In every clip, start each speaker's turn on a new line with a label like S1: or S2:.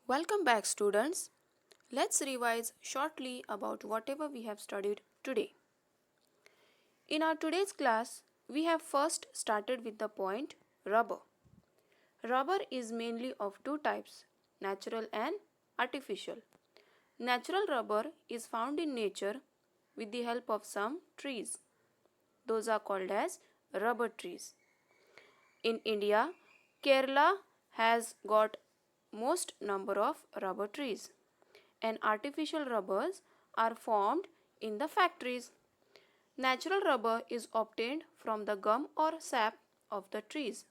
S1: Welcome back, students. Let's revise shortly about whatever we have studied today. In our today's class, we have first started with the point rubber. Rubber is mainly of two types, natural and artificial. Natural rubber is found in nature with the help of some trees. Those are called as rubber trees. In India, Kerala has got most number of rubber trees, and artificial rubbers are formed in the factories. Natural rubber is obtained from the gum or sap of the trees.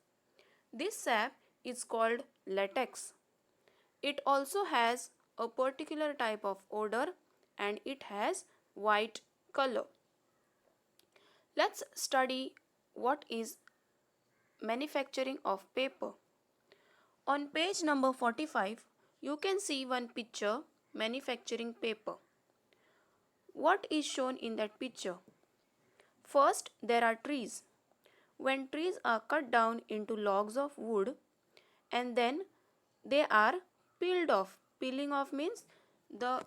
S1: This sap is called latex. It also has a particular type of odor and it has white color. Let's study what is manufacturing of paper. On page number 45, you can see one picture manufacturing paper. What is shown in that picture? First, there are trees. When trees are cut down into logs of wood and then they are peeled off. Peeling off means the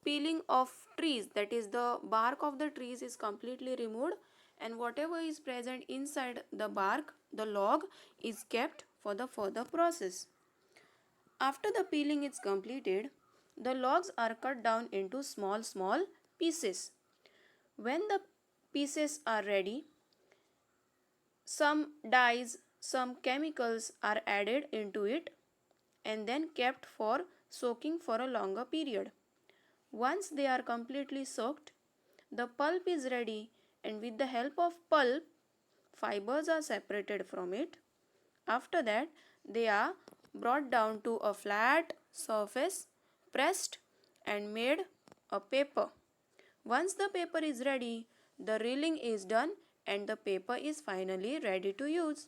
S1: peeling of trees, that is the bark of the trees is completely removed and whatever is present inside the bark, the log, is kept for the further process. After the peeling is completed, the logs are cut down into small pieces. When the pieces are ready, some dyes, some chemicals are added into it and then kept for soaking for a longer period. Once they are completely soaked, the pulp is ready and with the help of pulp, fibers are separated from it. After that, they are brought down to a flat surface, pressed and made a paper. Once the paper is ready, the reeling is done and the paper is finally ready to use.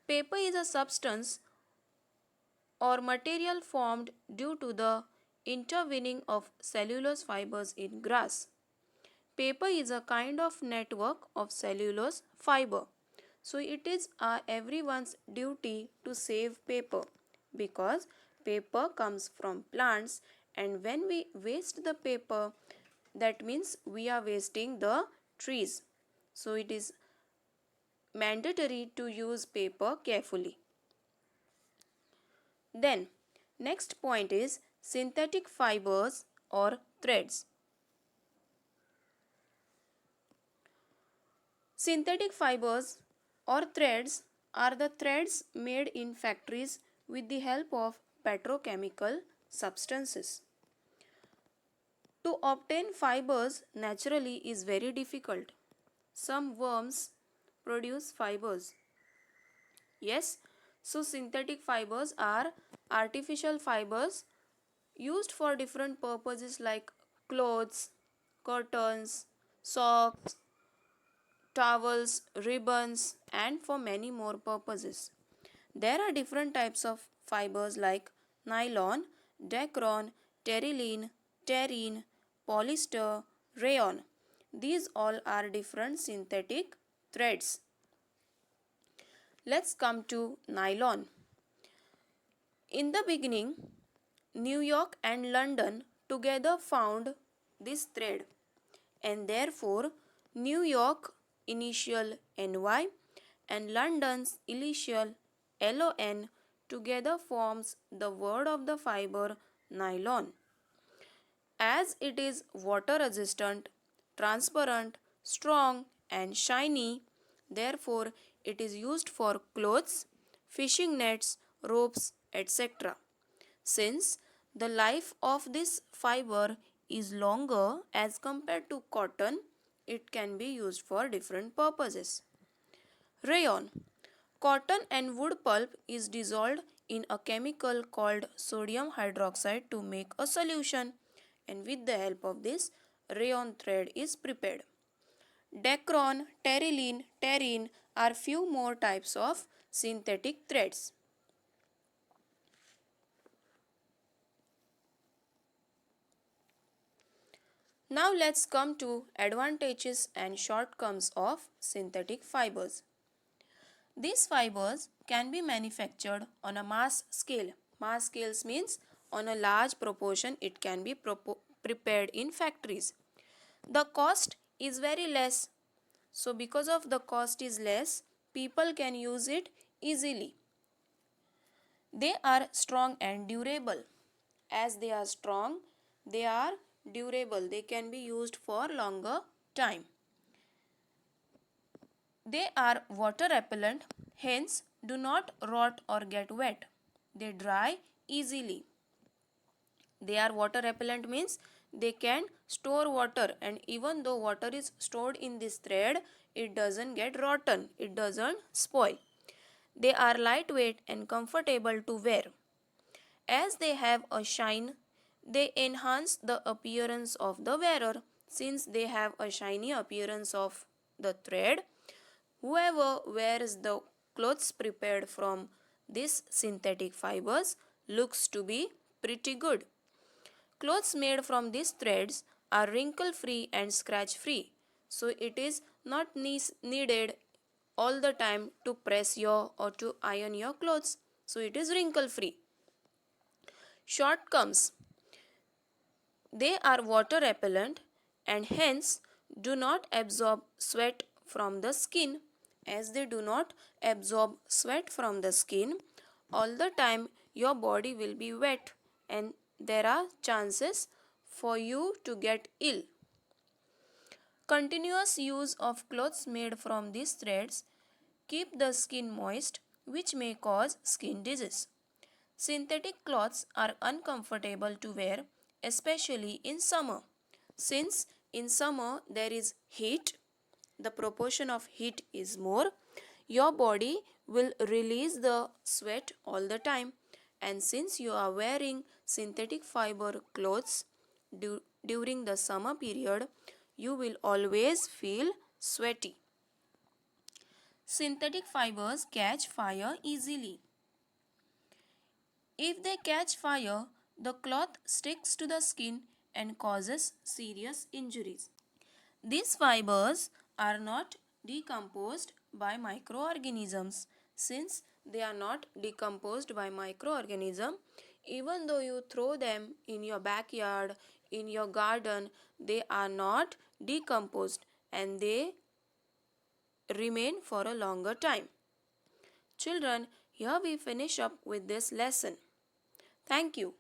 S1: Paper is a substance or material formed due to the intervening of cellulose fibers in grass. Paper is a kind of network of cellulose fiber. So it is everyone's duty to save paper because paper comes from plants and when we waste the paper, that means we are wasting the trees. So it is mandatory to use paper carefully. Then next point is synthetic fibers or threads. Synthetic fibers or threads are the threads made in factories with the help of petrochemical substances. To obtain fibers naturally is very difficult. Some worms produce fibers. Yes, so synthetic fibers are artificial fibers used for different purposes like clothes, curtains, socks, towels, ribbons, and for many more purposes. There are different types of fibers like nylon, dacron, terylene, terene, polyester, rayon. These all are different synthetic threads. Let's come to nylon. In the beginning, New York and London together found this thread and therefore New York initial NY and London's initial LON together forms the word of the fiber nylon. As it is water resistant, transparent, strong and shiny, therefore it is used for clothes, fishing nets, ropes, etc. Since the life of this fiber is longer as compared to cotton, it can be used for different purposes. Rayon. Cotton and wood pulp is dissolved in a chemical called sodium hydroxide to make a solution, and with the help of this, rayon thread is prepared. Dacron, terylene, terene are few more types of synthetic threads. Now let's come to advantages and shortcomings of synthetic fibers. These fibers can be manufactured on a mass scale. Mass scales means on a large proportion it can be prepared in factories. The cost is very less. So because of the cost is less, people can use it easily. They are strong and durable. As they are strong, they are durable. They can be used for longer time. They are water repellent, hence do not rot or get wet. They dry easily. They are water repellent means they can store water, and even though water is stored in this thread, it doesn't get rotten, it doesn't spoil. They are lightweight and comfortable to wear. As they have a shine, they enhance the appearance of the wearer. Since they have a shiny appearance of the thread, whoever wears the clothes prepared from these synthetic fibers looks to be pretty good. Clothes made from these threads are wrinkle free and scratch free, so it is not needed all the time to press your or to iron your clothes, so it is wrinkle free. Shortcomes: they are water repellent and hence do not absorb sweat from the skin. As they do not absorb sweat from the skin, all the time your body will be wet and there are chances for you to get ill. Continuous use of clothes made from these threads keep the skin moist, which may cause skin disease. Synthetic clothes are uncomfortable to wear, especially in summer. Since in summer there is heat, the proportion of heat is more, your body will release the sweat all the time. And since you are wearing synthetic fiber clothes during the summer period, you will always feel sweaty. Synthetic fibers catch fire easily. If they catch fire, the cloth sticks to the skin and causes serious injuries. These fibers are not decomposed by microorganisms. Since they are not decomposed by microorganisms, even though you throw them in your backyard, in your garden, they are not decomposed and they remain for a longer time. Children, here we finish up with this lesson. Thank you.